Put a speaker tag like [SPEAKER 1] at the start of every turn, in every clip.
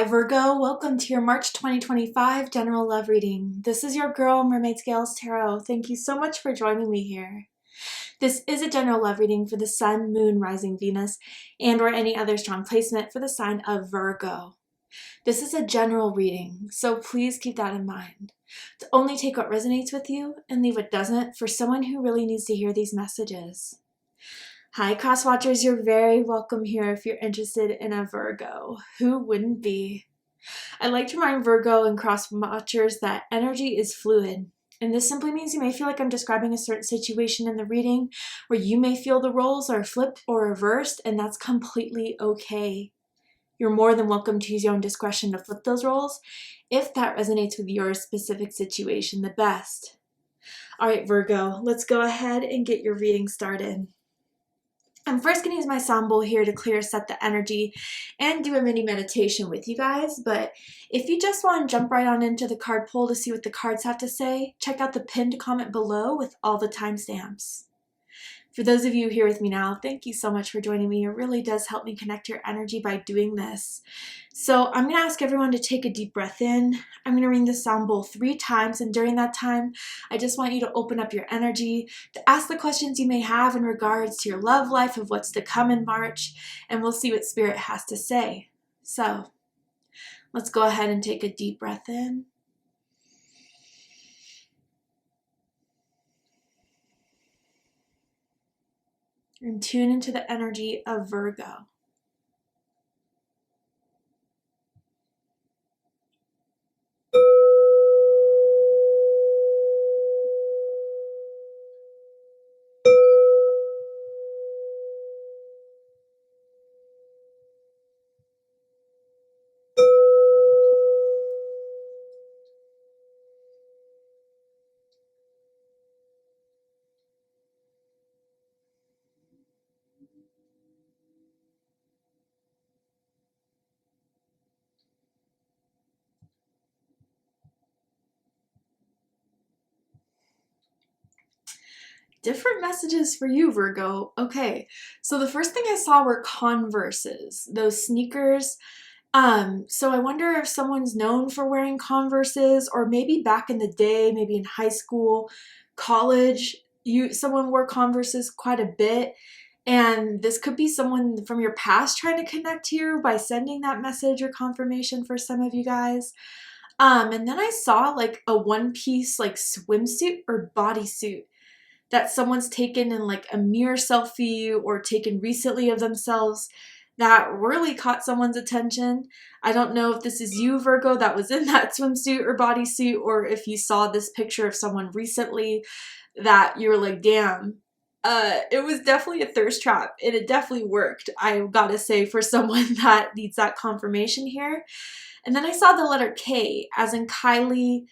[SPEAKER 1] Hi Virgo, welcome to your March 2025 general love reading. This is your girl Mermaid Scales Tarot. Thank you so much for joining me here. This is a general love reading for the Sun, Moon, Rising, Venus, and or any other strong placement for the sign of Virgo. This is a general reading, so please keep that in mind. To only take what resonates with you and leave what doesn't for someone who really needs to hear these messages. Hi Cross Watchers, you're very welcome here if you're interested in a Virgo. Who wouldn't be? I'd like to remind Virgo and Cross Watchers that energy is fluid. And this simply means you may feel like I'm describing a certain situation in the reading where you may feel the roles are flipped or reversed, and that's completely okay. You're more than welcome to use your own discretion to flip those roles if that resonates with your specific situation the best. All right, Virgo, let's go ahead and get your reading started. I'm first going to use my sound bowl here to clear set the energy and do a mini meditation with you guys, but if you just want to jump right on into the card pull to see what the cards have to say, check out the pinned comment below with all the timestamps. For those of you here with me now, thank you so much for joining me. It really does help me connect your energy by doing this. So I'm going to ask everyone to take a deep breath in. I'm going to ring the sound bowl 3 times, and during that time, I just want you to open up your energy, to ask the questions you may have in regards to your love life of what's to come in March, and we'll see what Spirit has to say. So let's go ahead and take a deep breath in. And tune into the energy of Virgo. Different messages for you, Virgo. Okay, so the first thing I saw were Converses, those sneakers. So I wonder if someone's known for wearing Converses, or maybe back in the day, maybe in high school, college, someone wore Converses quite a bit. And this could be someone from your past trying to connect here by sending that message or confirmation for some of you guys. And then I saw like a one-piece like swimsuit or bodysuit that someone's taken in like a mirror selfie or taken recently of themselves that really caught someone's attention. I don't know if this is you, Virgo, that was in that swimsuit or bodysuit, or if you saw this picture of someone recently that you were like, damn, it was definitely a thirst trap, and it definitely worked, I gotta say, for someone that needs that confirmation here. And then I saw the letter K, as in Kylie,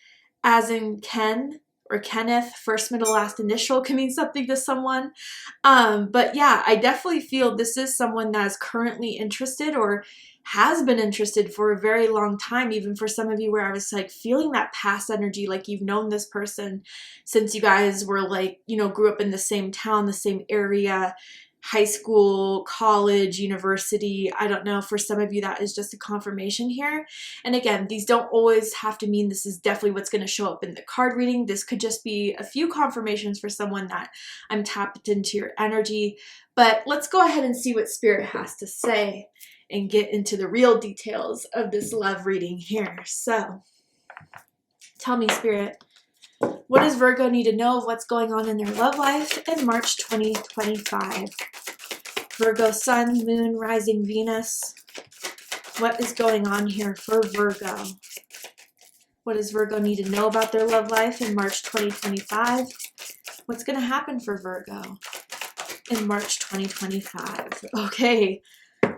[SPEAKER 1] as in Ken, or Kenneth, first, middle, last initial can mean something to someone. But yeah, I definitely feel this is someone that is currently interested or has been interested for a very long time, even for some of you where I was like feeling that past energy, like you've known this person since you guys were like, you know, grew up in the same town, the same area, high school, college, university. I don't know, for some of you that is just a confirmation here. And again, these don't always have to mean this is definitely what's going to show up in the card reading. This could just be a few confirmations for someone that I'm tapped into your energy. But let's go ahead and see what Spirit has to say and get into the real details of this love reading here. So tell me, Spirit, what does Virgo need to know of what's going on in their love life in March 2025? Virgo, Sun, Moon, Rising, Venus. What is going on here for Virgo? What does Virgo need to know about their love life in March 2025? What's going to happen for Virgo in March 2025? Okay.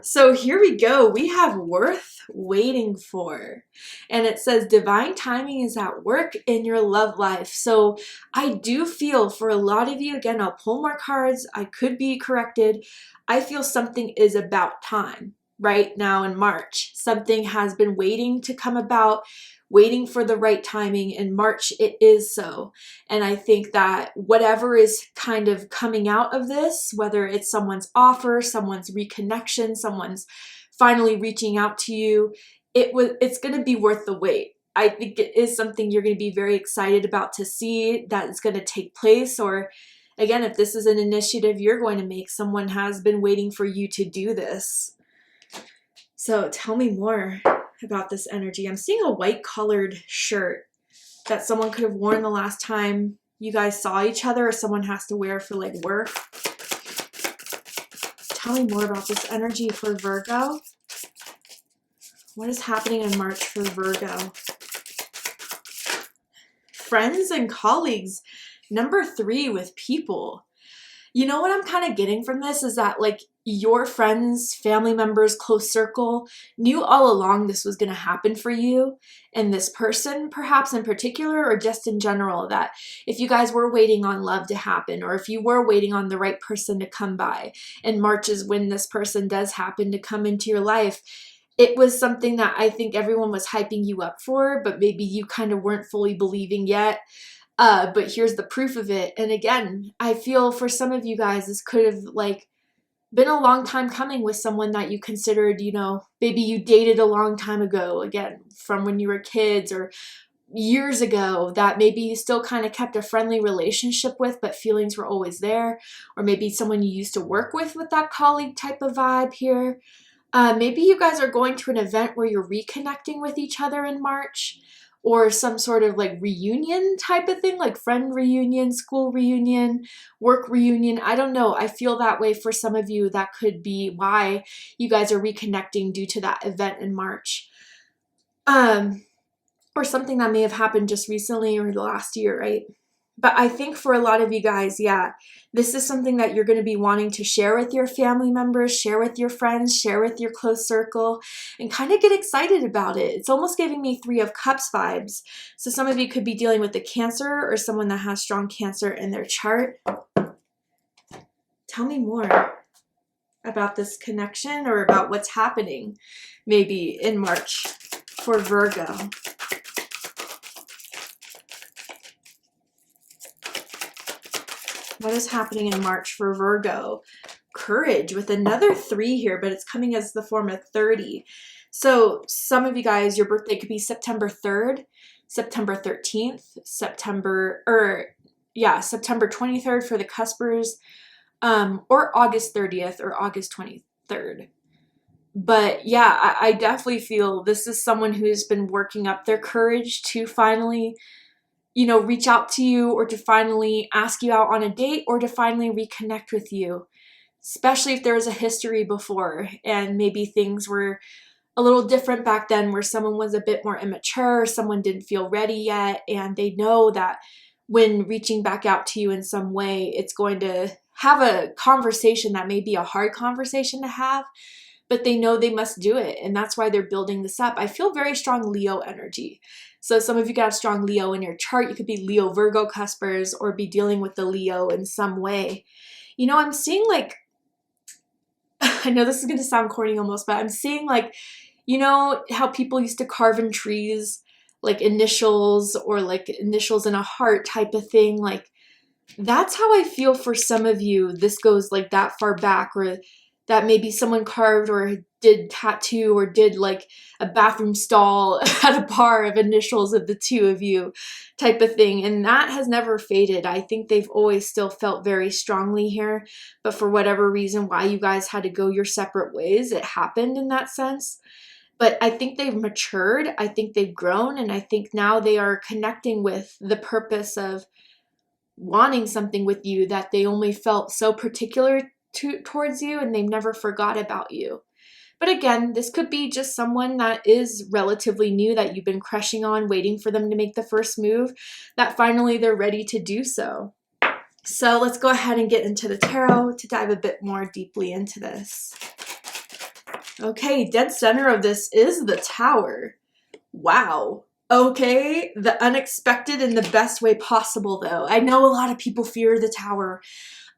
[SPEAKER 1] So here we go. We have worth waiting for. And it says divine timing is at work in your love life. So I do feel for a lot of you, again, I'll pull more cards. I could be corrected. I feel something is about time right now in March. Something has been waiting to come about, waiting for the right timing. In March, it is so. And I think that whatever is kind of coming out of this, whether it's someone's offer, someone's reconnection, someone's finally reaching out to you, it's going to be worth the wait. I think it is something you're going to be very excited about to see that is going to take place. Or again, if this is an initiative you're going to make, someone has been waiting for you to do this. So tell me more about this energy. I'm seeing a white colored shirt that someone could have worn the last time you guys saw each other, or someone has to wear for like work. Tell me more about this energy for Virgo. What is happening in March for Virgo? Friends and colleagues. Number 3 with people. You know what I'm kind of getting from this is that like your friends, family members, close circle knew all along this was going to happen for you and this person perhaps in particular, or just in general, that if you guys were waiting on love to happen, or if you were waiting on the right person to come by, and March is when this person does happen to come into your life, it was something that I think everyone was hyping you up for, but maybe you kind of weren't fully believing yet. But here's the proof of it. And again, I feel for some of you guys, this could have like been a long time coming with someone that you considered, you know, maybe you dated a long time ago, again, from when you were kids or years ago, that maybe you still kind of kept a friendly relationship with, but feelings were always there. Or maybe someone you used to work with that colleague type of vibe here. Maybe you guys are going to an event where you're reconnecting with each other in March, or some sort of like reunion type of thing, like friend reunion, school reunion, work reunion. I don't know. I feel that way for some of you. That could be why you guys are reconnecting due to that event in March. Or something that may have happened just recently or the last year, right? But I think for a lot of you guys, yeah, this is something that you're going to be wanting to share with your family members, share with your friends, share with your close circle, and kind of get excited about it. It's almost giving me 3 of Cups vibes. So some of you could be dealing with a Cancer or someone that has strong Cancer in their chart. Tell me more about this connection, or about what's happening maybe in March for Virgo. What is happening in March for Virgo? Courage with another 3 here, but it's coming as the form of 30. So some of you guys, your birthday could be September 3rd, September 13th, September 23rd for the cuspers, or August 30th or August 23rd. But yeah, I definitely feel this is someone who has been working up their courage to finally, you know, reach out to you, or to finally ask you out on a date, or to finally reconnect with you, especially if there was a history before and maybe things were a little different back then, where someone was a bit more immature, someone didn't feel ready yet, and they know that when reaching back out to you in some way, it's going to have a conversation that may be a hard conversation to have, but they know they must do it, and that's why they're building this up. I feel very strong Leo energy. So some of you got a strong Leo in your chart. You could be Leo Virgo cuspers, or be dealing with the Leo in some way. You know, I'm seeing like, I know this is going to sound corny almost, but I'm seeing like, you know how people used to carve in trees, like initials, or like initials in a heart type of thing. Like that's how I feel for some of you. This goes like that far back, or that maybe someone carved or did tattoo or did like a bathroom stall at a bar of initials of the 2 of you type of thing. And that has never faded. I think they've always still felt very strongly here, but for whatever reason, why you guys had to go your separate ways, it happened in that sense. But I think they've matured. I think they've grown. And I think now they are connecting with the purpose of wanting something with you that they only felt so particular towards you, and they've never forgot about you. But again, this could be just someone that is relatively new that you've been crushing on, waiting for them to make the first move, that finally they're ready to do so. So let's go ahead and get into the tarot to dive a bit more deeply into this. Okay, dead center of this is the Tower. Wow. Okay, the unexpected in the best way possible, though. I know a lot of people fear the Tower.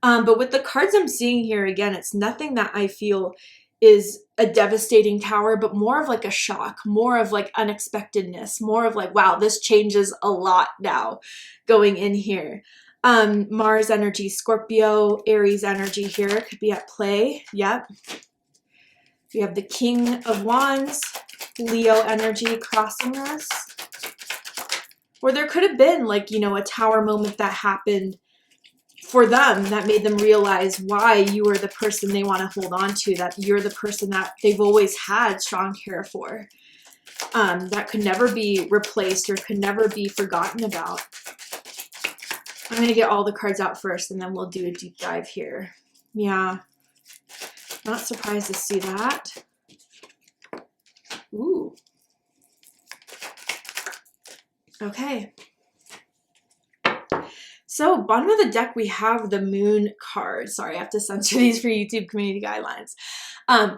[SPEAKER 1] But with the cards I'm seeing here, again, it's nothing that I feel is a devastating tower, but more of like a shock, more of like unexpectedness, more of like, wow, this changes a lot now going in here. Mars energy, Scorpio, Aries energy here could be at play. Yep. We have the King of Wands, Leo energy crossing us. Or there could have been like, you know, a tower moment that happened for them that made them realize why you are the person they want to hold on to, that you're the person that they've always had strong care for. That could never be replaced or could never be forgotten about. I'm going to get all the cards out first and then we'll do a deep dive here. Yeah, not surprised to see that. Ooh. Okay. So bottom of the deck, we have the Moon card. Sorry, I have to censor these for YouTube community guidelines.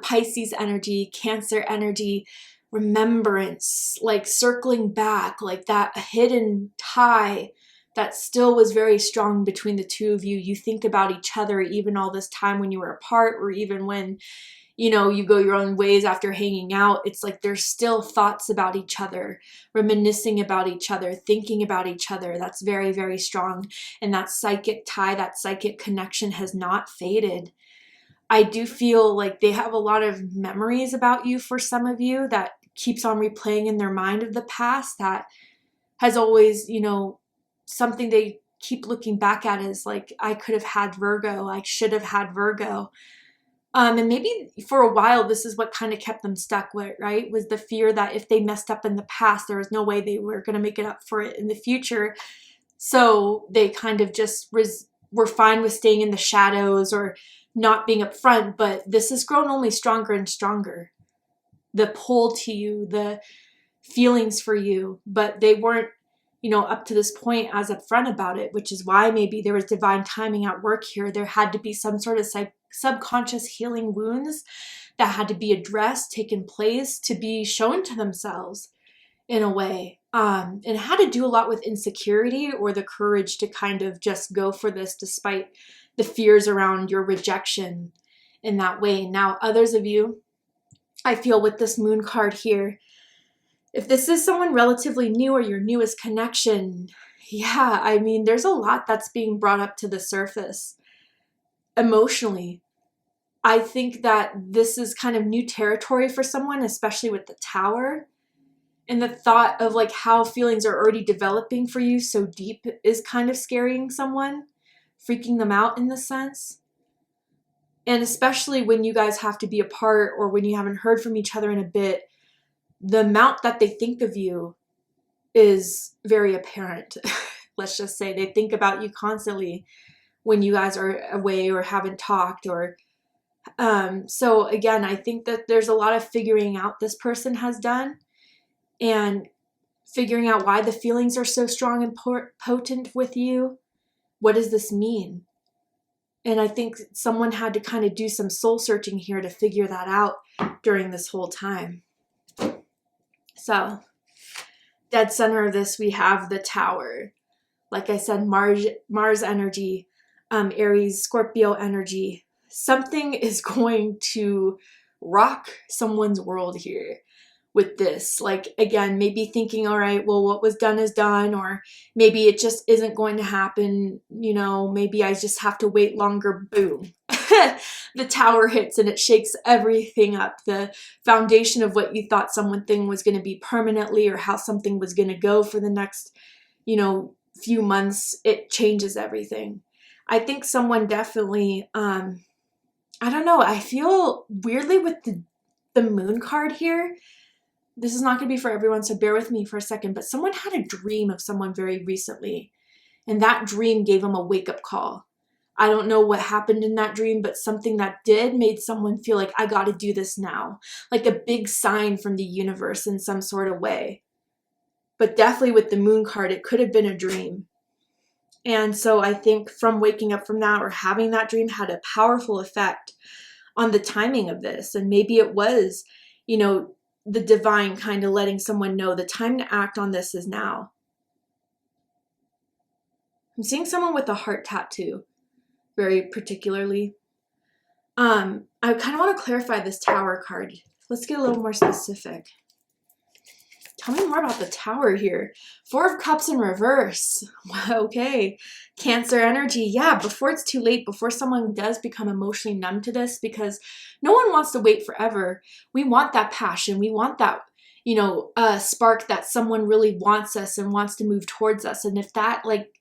[SPEAKER 1] Pisces energy, Cancer energy, remembrance, like circling back, like that hidden tie that still was very strong between the two of you. You think about each other even all this time when you were apart, or even when, you know, you go your own ways after hanging out. It's like there's still thoughts about each other, reminiscing about each other, thinking about each other. That's very, very strong. And that psychic tie, that psychic connection has not faded. I do feel like they have a lot of memories about you for some of you that keeps on replaying in their mind of the past that has always, you know, something they keep looking back at is like, I could have had Virgo, I should have had Virgo. And maybe for a while, this is what kind of kept them stuck with, right? Was the fear that if they messed up in the past, there was no way they were going to make it up for it in the future. So they kind of just were fine with staying in the shadows or not being upfront. But this has grown only stronger and stronger. The pull to you, the feelings for you, but they weren't, you know, up to this point as upfront about it, which is why maybe there was divine timing at work here. There had to be some sort of subconscious healing wounds that had to be addressed, taken place, to be shown to themselves in a way. And it had to do a lot with insecurity or the courage to kind of just go for this despite the fears around your rejection in that way. Now, others of you, I feel with this Moon card here, if this is someone relatively new or your newest connection, yeah, I mean, there's a lot that's being brought up to the surface emotionally. I think that this is kind of new territory for someone, especially with the Tower. And the thought of like how feelings are already developing for you so deep is kind of scaring someone, freaking them out in this sense. And especially when you guys have to be apart or when you haven't heard from each other in a bit, the amount that they think of you is very apparent. Let's just say they think about you constantly when you guys are away or haven't talked or so again, I think that there's a lot of figuring out this person has done and figuring out why the feelings are so strong and potent with you. What does this mean? And I think someone had to kind of do some soul searching here to figure that out during this whole time. So, dead center of this, we have the Tower. Like I said, Mars energy, Aries, Scorpio energy. Something is going to rock someone's world here with this. Like, again, maybe thinking, all right, well, what was done is done, or maybe it just isn't going to happen. You know, maybe I just have to wait longer. Boom. The Tower hits and it shakes everything up. The foundation of what you thought something was going to be permanently or how something was going to go for the next, you know, few months, it changes everything. I think someone definitely, I don't know, I feel weirdly with the Moon card here. This is not going to be for everyone, so bear with me for a second, but someone had a dream of someone very recently, and that dream gave them a wake-up call. I don't know what happened in that dream, but something that did made someone feel like, I got to do this now. Like a big sign from the universe in some sort of way. But definitely with the Moon card, it could have been a dream. And so I think from waking up from that or having that dream had a powerful effect on the timing of this. And maybe it was, you know, the divine kind of letting someone know the time to act on this is now. I'm seeing someone with a heart tattoo, very particularly. I kind of want to clarify this Tower card. Let's get a little more specific. Tell me more about the Tower here. Four of Cups in reverse. Okay. Cancer energy. Yeah, before it's too late, before someone does become emotionally numb to this, because no one wants to wait forever. We want that passion. We want that, you know, spark that someone really wants us and wants to move towards us. And if that like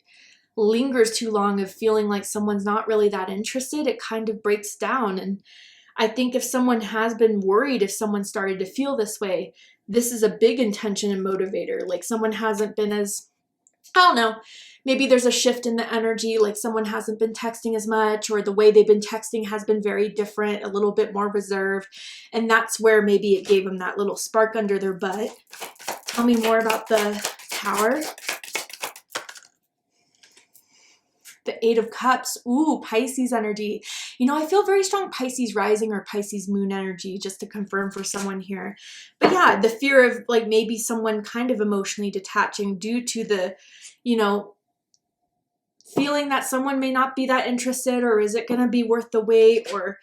[SPEAKER 1] lingers too long of feeling like someone's not really that interested, it kind of breaks down. And I think if someone has been worried, if someone started to feel this way, this is a big intention and motivator. Like someone hasn't been as, I don't know, maybe there's a shift in the energy, like someone hasn't been texting as much, or the way they've been texting has been very different, a little bit more reserved. And that's where maybe it gave them that little spark under their butt. Tell me more about the Tower. The Eight of Cups. Ooh, Pisces energy. You know, I feel very strong Pisces rising or Pisces moon energy, just to confirm for someone here. But yeah, the fear of like maybe someone kind of emotionally detaching due to the, you know, feeling that someone may not be that interested, or is it going to be worth the wait, or,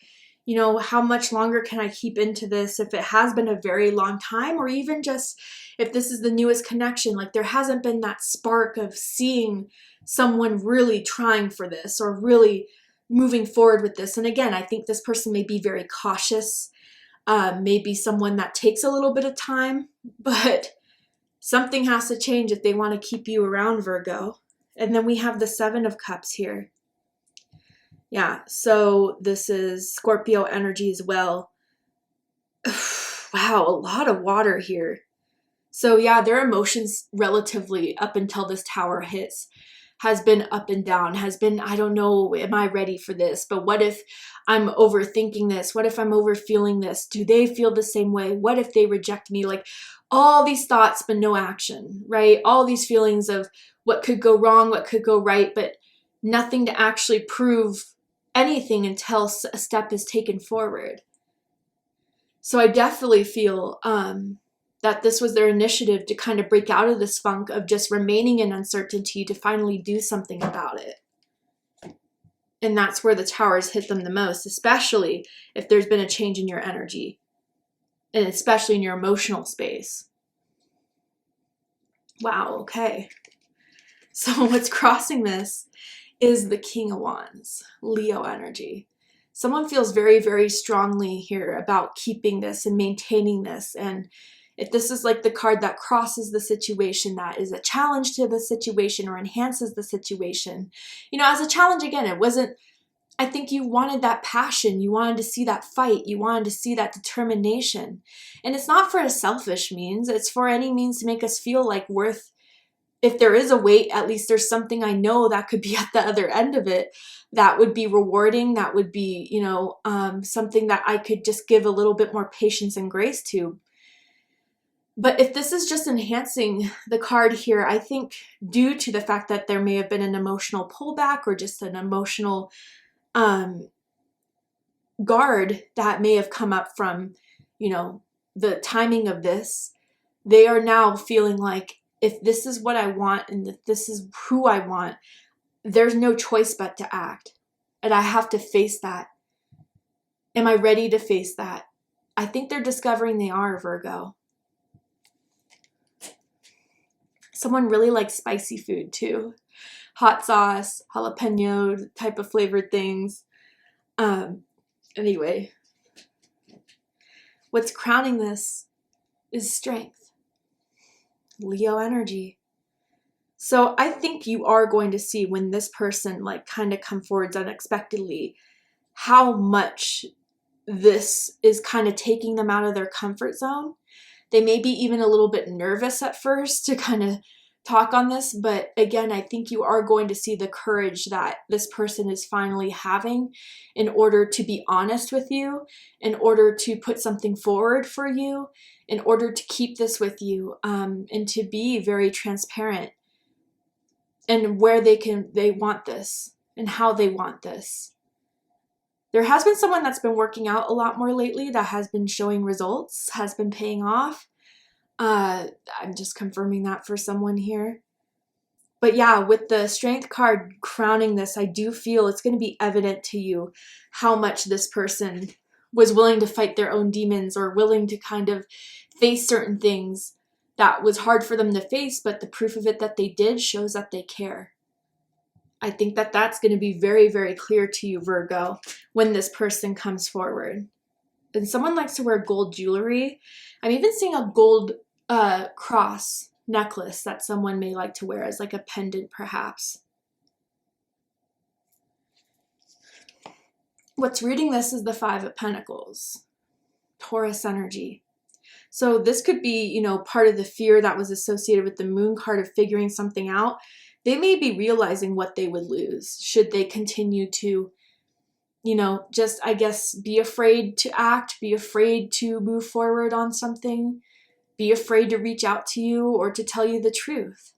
[SPEAKER 1] you know, how much longer can I keep into this if it has been a very long time, or even just if this is the newest connection, like there hasn't been that spark of seeing someone really trying for this or really moving forward with this. And again, I think this person may be very cautious, maybe someone that takes a little bit of time, but something has to change if they want to keep you around, Virgo. And then we have the Seven of Cups here. Yeah, so this is Scorpio energy as well. Wow, a lot of water here. So yeah, their emotions relatively up until this Tower hits has been up and down, has been, I don't know, am I ready for this? But what if I'm overthinking this? What if I'm overfeeling this? Do they feel the same way? What if they reject me? Like all these thoughts, but no action, right? All these feelings of what could go wrong, what could go right, but nothing to actually prove anything until a step is taken forward. So I definitely feel that this was their initiative to kind of break out of this funk of just remaining in uncertainty to finally do something about it. And that's where the Towers hit them the most, especially if there's been a change in your energy, and especially in your emotional space. Wow, okay. So what's crossing this is the King of Wands, Leo energy. Someone feels very, very strongly here about keeping this and maintaining this. And if this is like the card that crosses the situation, that is a challenge to the situation or enhances the situation. You know, as a challenge, again, it wasn't, I think you wanted that passion. You wanted to see that fight. You wanted to see that determination. And it's not for a selfish means. It's for any means to make us feel like worth, if there is a wait, at least there's something I know that could be at the other end of it that would be rewarding, that would be, you know, something that I could just give a little bit more patience and grace to. But if this is just enhancing the card here, I think due to the fact that there may have been an emotional pullback or just an emotional guard that may have come up from, you know, the timing of this, they are now feeling like, if this is what I want and that this is who I want, there's no choice but to act. And I have to face that. Am I ready to face that? I think they're discovering they are, Virgo. Someone really likes spicy food too. Hot sauce, jalapeno type of flavored things. Anyway, what's crowning this is strength. Leo energy. So I think you are going to see when this person like kind of come forwards unexpectedly, how much this is kind of taking them out of their comfort zone. They may be even a little bit nervous at first to kind of talk on this, but again, I think you are going to see the courage that this person is finally having in order to be honest with you, in order to put something forward for you, in order to keep this with you, and to be very transparent and where they want this and how they want this. There has been someone that's been working out a lot more lately that has been showing results, has been paying off. I'm just confirming that for someone here. But yeah, with the strength card crowning this, I do feel it's going to be evident to you how much this person was willing to fight their own demons or willing to kind of face certain things that was hard for them to face, but the proof of it that they did shows that they care. I think that that's going to be very, very clear to you, Virgo, when this person comes forward. And someone likes to wear gold jewelry. I'm even seeing a gold cross necklace that someone may like to wear as like a pendant, perhaps. What's reading this is the Five of Pentacles, Taurus energy. So this could be, you know, part of the fear that was associated with the Moon card of figuring something out. They may be realizing what they would lose should they continue to, you know, just, I guess, be afraid to act, be afraid to move forward on something, be afraid to reach out to you or to tell you the truth.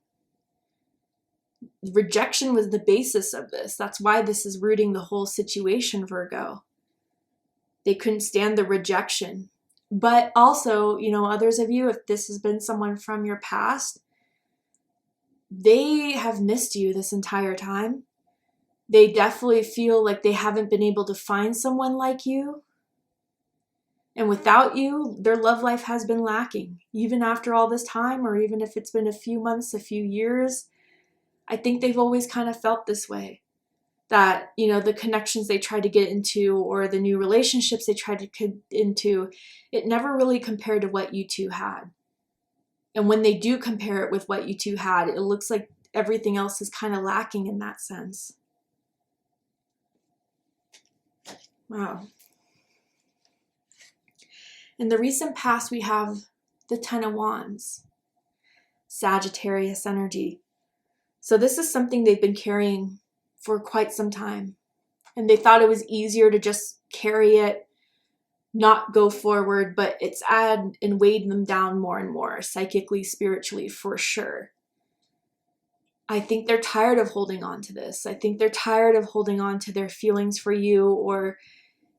[SPEAKER 1] Rejection was the basis of this. That's why this is rooting the whole situation, Virgo. They couldn't stand the rejection. But also, you know, others of you, if this has been someone from your past, they have missed you this entire time. They definitely feel like they haven't been able to find someone like you. And without you, their love life has been lacking. Even after all this time, or even if it's been a few months, a few years, I think they've always kind of felt this way. That, you know, the connections they tried to get into or the new relationships they tried to get into, it never really compared to what you two had. And when they do compare it with what you two had, it looks like everything else is kind of lacking in that sense. Wow. In the recent past, we have the Ten of Wands, Sagittarius energy. So this is something they've been carrying for quite some time. And they thought it was easier to just carry it, not go forward, but it's add and weighed them down more and more, psychically, spiritually, for sure. I think they're tired of holding on to this. I think they're tired of holding on to their feelings for you, or,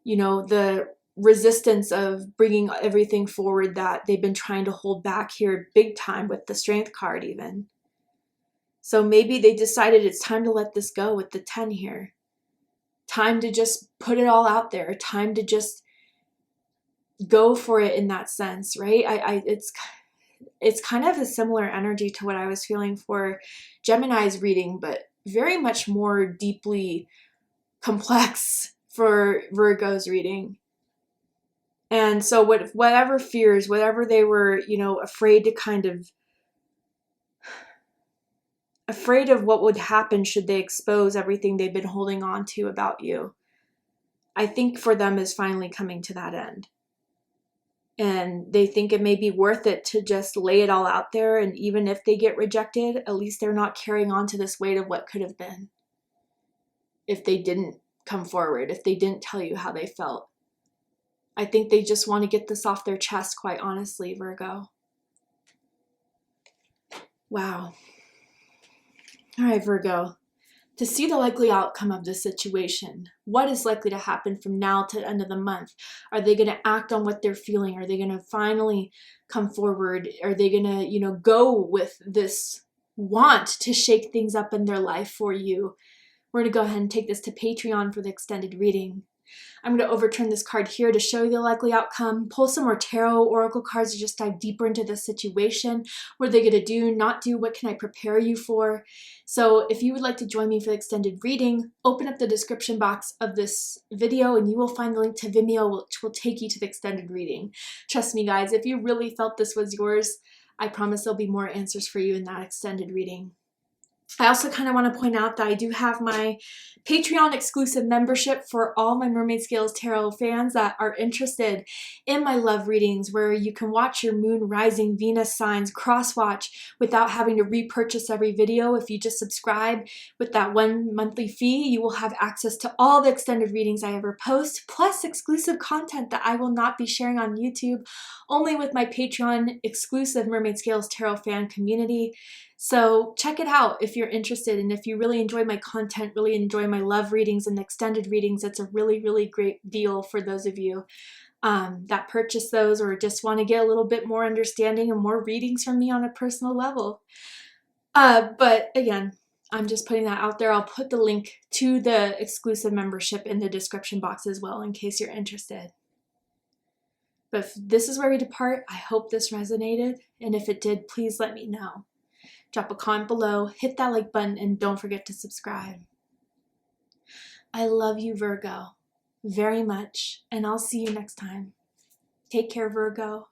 [SPEAKER 1] you know, the resistance of bringing everything forward that they've been trying to hold back here big time with the Strength card even. So maybe they decided it's time to let this go with the 10 here. Time to just put it all out there. Time to just go for it in that sense, right? It's kind of a similar energy to what I was feeling for Gemini's reading, but very much more deeply complex for Virgo's reading. And so whatever fears, whatever they were, you know, afraid of what would happen should they expose everything they've been holding on to about you, I think for them is finally coming to that end. And they think it may be worth it to just lay it all out there. And even if they get rejected, at least they're not carrying on to this weight of what could have been if they didn't come forward, if they didn't tell you how they felt. I think they just want to get this off their chest, quite honestly, Virgo. Wow. All right, Virgo. To see the likely outcome of this situation, what is likely to happen from now to the end of the month? Are they going to act on what they're feeling? Are they going to finally come forward? Are they going to, you know, go with this want to shake things up in their life for you? We're going to go ahead and take this to Patreon for the extended reading. I'm going to overturn this card here to show you the likely outcome, pull some more tarot oracle cards to just dive deeper into the situation. What are they going to do, not do? What can I prepare you for? So if you would like to join me for the extended reading, open up the description box of this video and you will find the link to Vimeo, which will take you to the extended reading. Trust me, guys, if you really felt this was yours, I promise there'll be more answers for you in that extended reading. I also kind of want to point out that I do have my Patreon exclusive membership for all my Mermaid Scales Tarot fans that are interested in my love readings, where you can watch your moon, rising, Venus signs, cross watch without having to repurchase every video. If you just subscribe with that one monthly fee, you will have access to all the extended readings I ever post, plus exclusive content that I will not be sharing on YouTube, only with my Patreon exclusive Mermaid Scales Tarot fan community. So check it out if you're interested, and if you really enjoy my content, really enjoy my love readings and extended readings, it's a really, really great deal for those of you that purchase those or just want to get a little bit more understanding and more readings from me on a personal level. But again, I'm just putting that out there. I'll put the link to the exclusive membership in the description box as well in case you're interested. But if this is where we depart, I hope this resonated. And if it did, please let me know. Drop a comment below, hit that like button, and don't forget to subscribe. I love you, Virgo, very much, and I'll see you next time. Take care, Virgo.